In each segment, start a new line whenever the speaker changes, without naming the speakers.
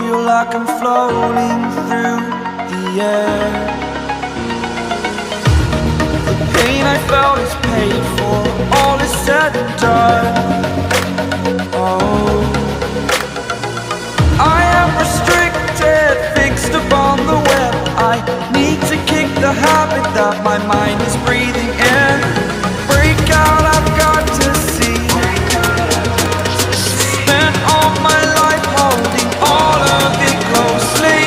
feel like I'm floating through the air. The pain I felt is paid for, all is said and done. Oh, I am restricted, fixed upon the web. I need to kick the habit that my mind is breathing in. Break out, I've got to see. Spent all my life holding all of it closely.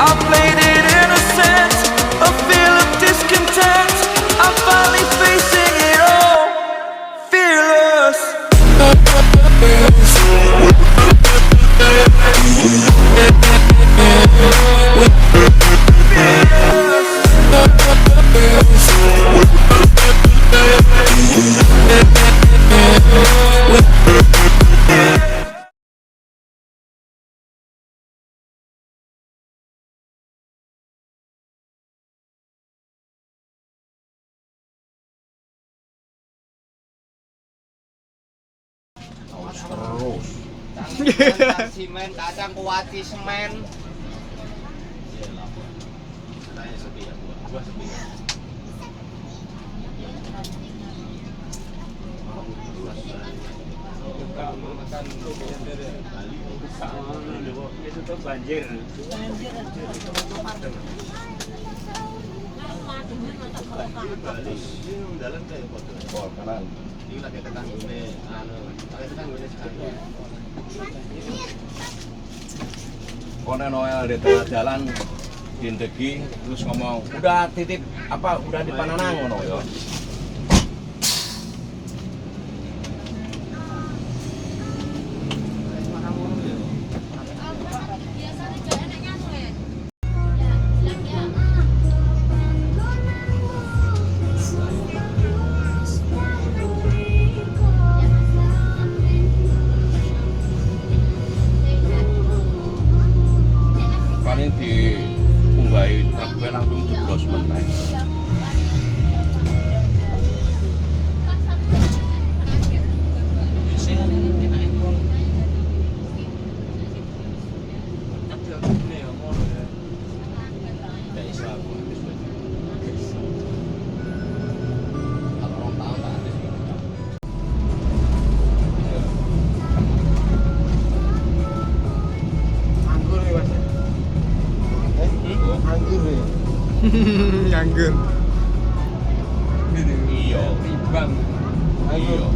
I played it innocent, a feel of discontent. I'm finally facing it all, fearless.
Terus
Simen kadang kuati semen.
banjir. Konen oil di tengah jalan dindegi terus ngomong udah titip apa udah di Pananang ngono ya. Paling di unggahi truk langsung jeblos meneh.
Nganggur.
Iya,
Ribang.
iya.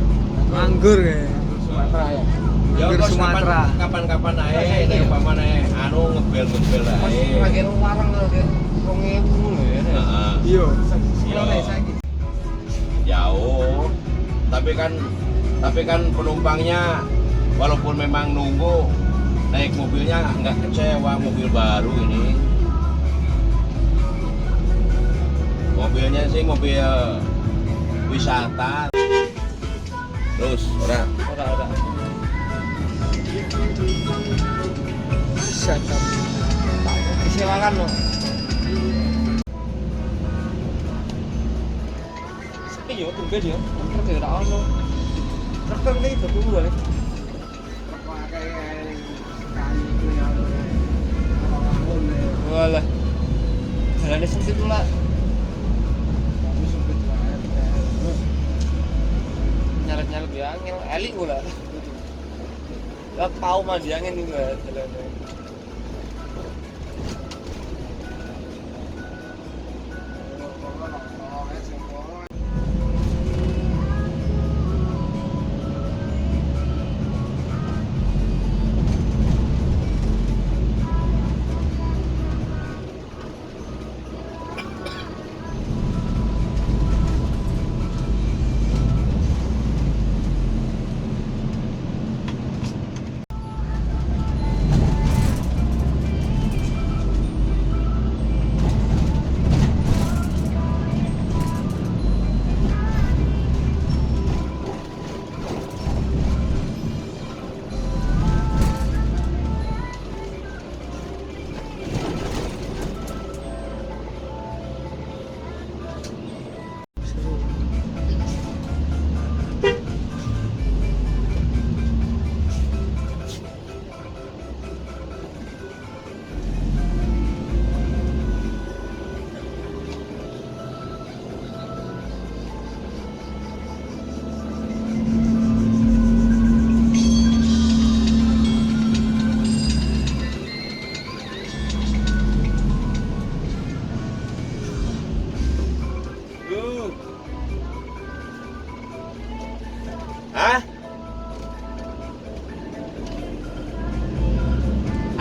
Nganggur ya.
Sumatera ya.
Ya
Nganggur
kok
Sumatera.
kapan-kapan ae nek umpamane anu ngebel-ngebel ae.
Lagi larang kalau dia 2000 ya.
Heeh.
Iya.
Iya. Jauh. Tapi kan penumpangnya walaupun memang nunggu naik mobilnya nggak kecewa, mobil baru ini. Mobilnya sih mobil wisata. Terus, ora.
Sadap.
Disewakan loh. Sepi yo, tumben yo. Truk ya ora ono. Truk iki dituku wae. Walah. Jalannya sempit pula. Nyalep-nyalep ya angin, elik pula. Lah tau mandi angin juga jalannya.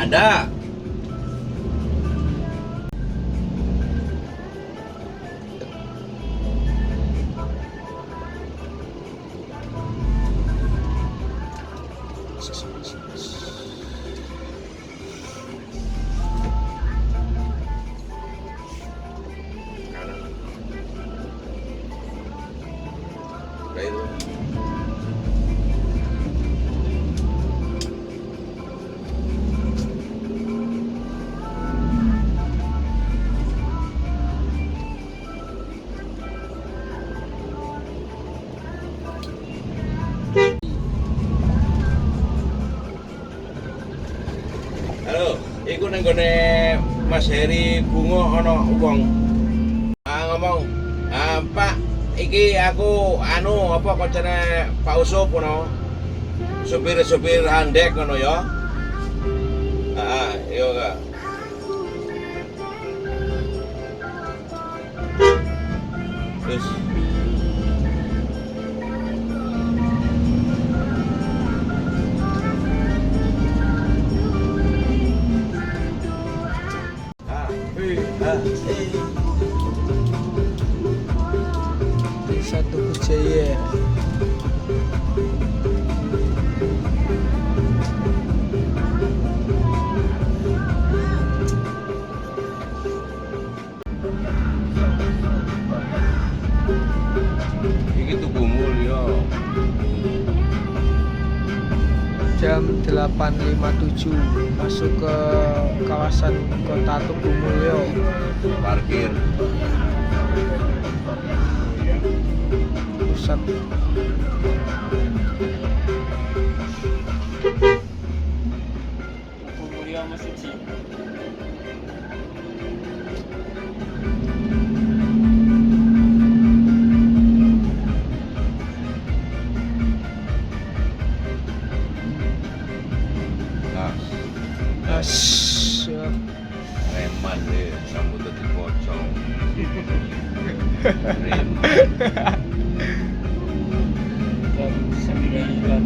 Ada. Kanan. Udah itu. Halo, iku nang gone Mas Heri Bungo ana wong. Ngomong, Pak, iki aku apa koncene Pak Usup ngono. Supir-supir handek ngono ya. Iya Kak. Terus
Desa Tugu Jaya.
iki Tugu Mulya.
Jam 8.57 masuk ke kawasan kota Tugu Mulya.
Parkir.
Pusat
Mulia masih siji.
Nah,
Mas ya.
reman deh, rambut tadi pocong. Reman.
Jam 9.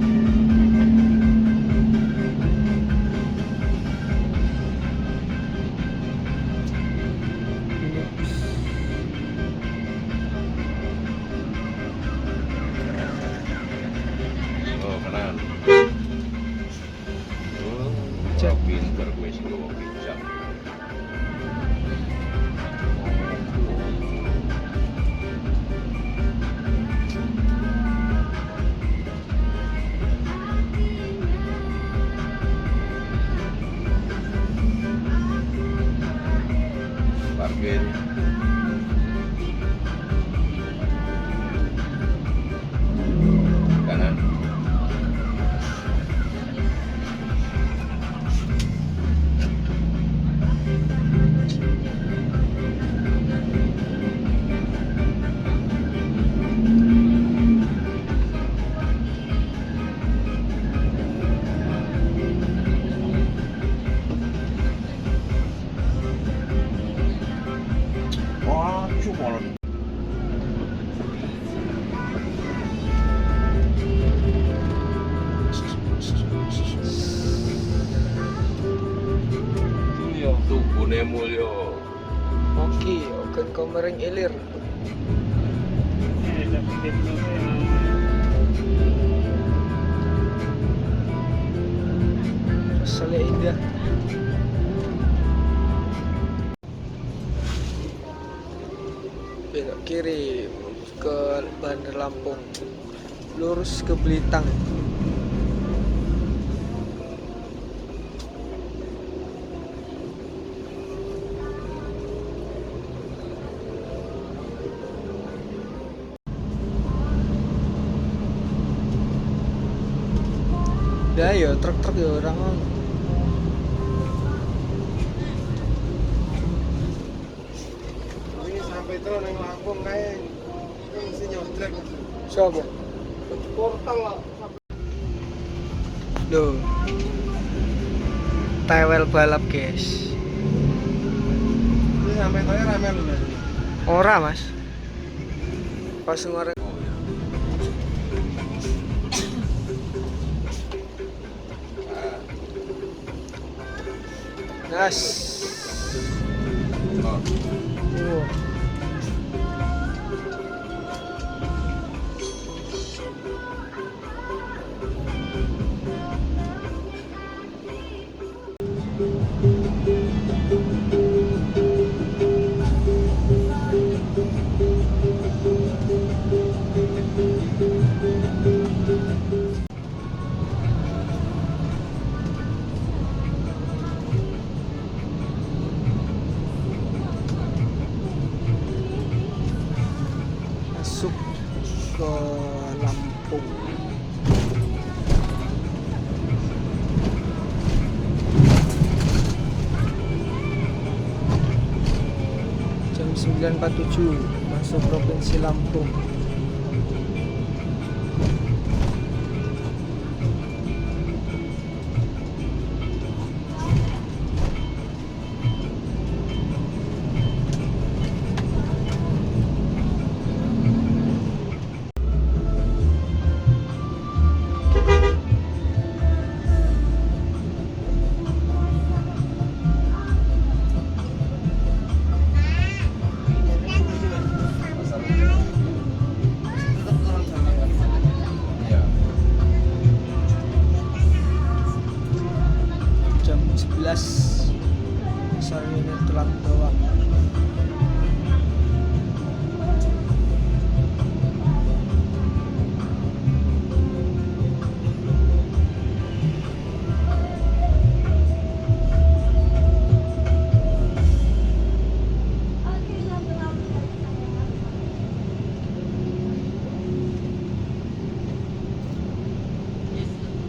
Oh, kenal. Oh,
Cek.
pinter gue sih gue kicap. Parkir. Kanan. Wah, cuma
Mulya.
Tugune Mulya.
Oke, oke komering ilir. Sele indah. Belok kiri ke Bandar Lampung. Lurus ke Blitar. Ya yo truk-truk ya orang.
Ini sampai terus neng Lampung kayak ini mesti nyodrek.
Siapa?
Portal lah.
Loh. Tewel balap, guys.
Ini sampai terus rame lu Mas.
Ora, Mas. Pas ngorek.
Oh ya.
Gas.
Oh.
Oh. Masuk ke Lampung. Jam 9.47 masuk Provinsi Lampung.
Iya.
Jam 11 pasar ini telat bawah.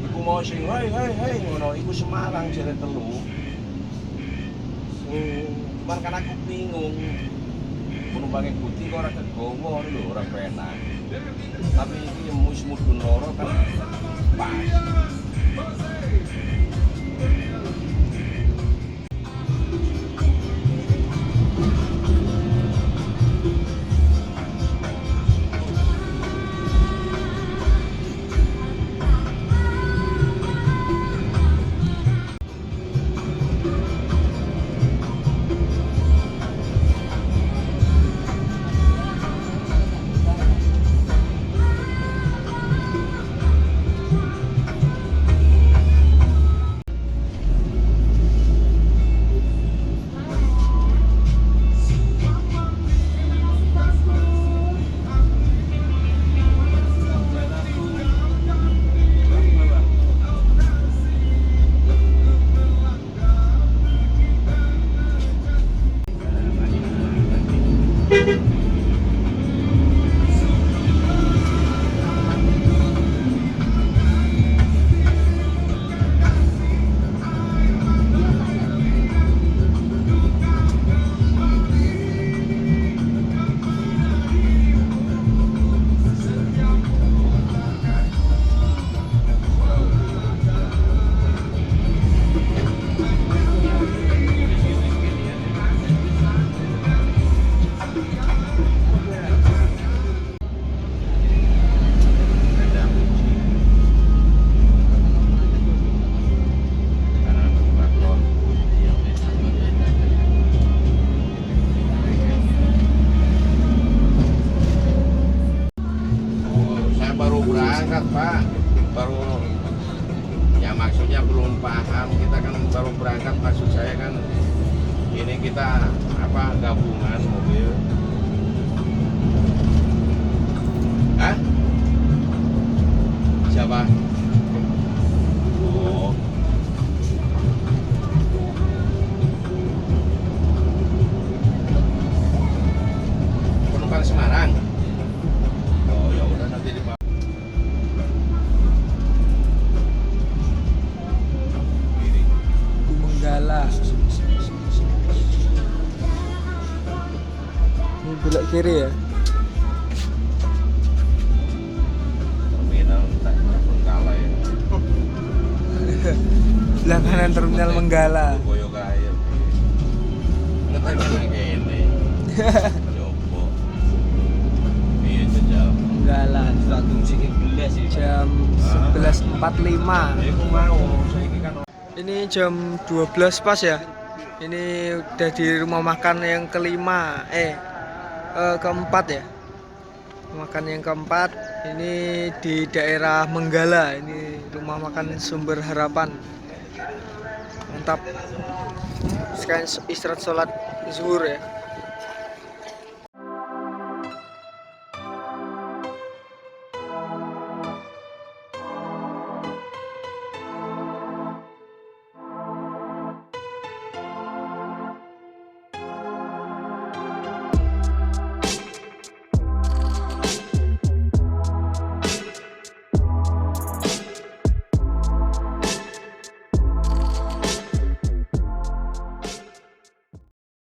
Iku mau sing hei ngono iku Semarang jere telu. Cuman kan aku bingung. Penumpangnya putih kok ora kegowo lho, ora penak. Tapi iki mus mudun loro kan pas. berangkat Pak, baru ya maksudnya belum paham, kita kan baru berangkat, maksud saya kan ini kita apa gabungan mobil. Hah? Siapa? Oh. Penumpang Semarang. Oh ya udah nanti dibawa.
Menggala. Ini belok kiri ya.
Terminal Menggala ya.
Belah kanan terminal Menggala.
Boyo kaya. Ngetek nang kene. Jopo. Iya jajal.
Menggala. Jam 11.45.
Iku mau saiki kan
Ini jam 12 pas ya. Ini udah di rumah makan yang kelima, keempat ya. Makan yang keempat ini di daerah Menggala. Ini rumah makan Sumber Harapan. Mantap. Sekarang istirahat sholat zuhur ya.